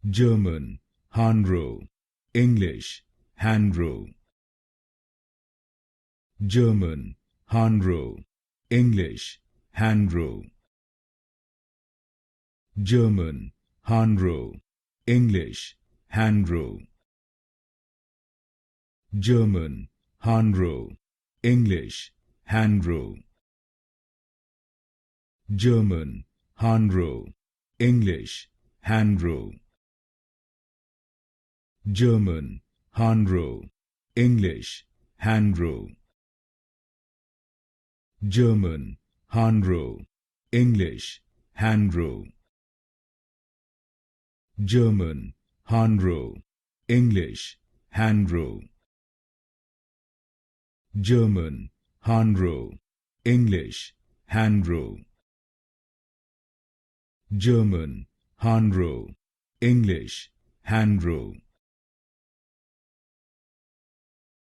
German, Hanro, English, Hanro. German, Hanro, English, Hanro. German, Hanro, English, Hanro. German, Hanro, English, Hanro. German, Hanro, English, Hanro. German, Hanro, English, Hanro. German, Hanro, English, Hanro. German, Hanro, English, Hanro. German, Hanro, English, Hanro. German, Hanro, English, Hanro.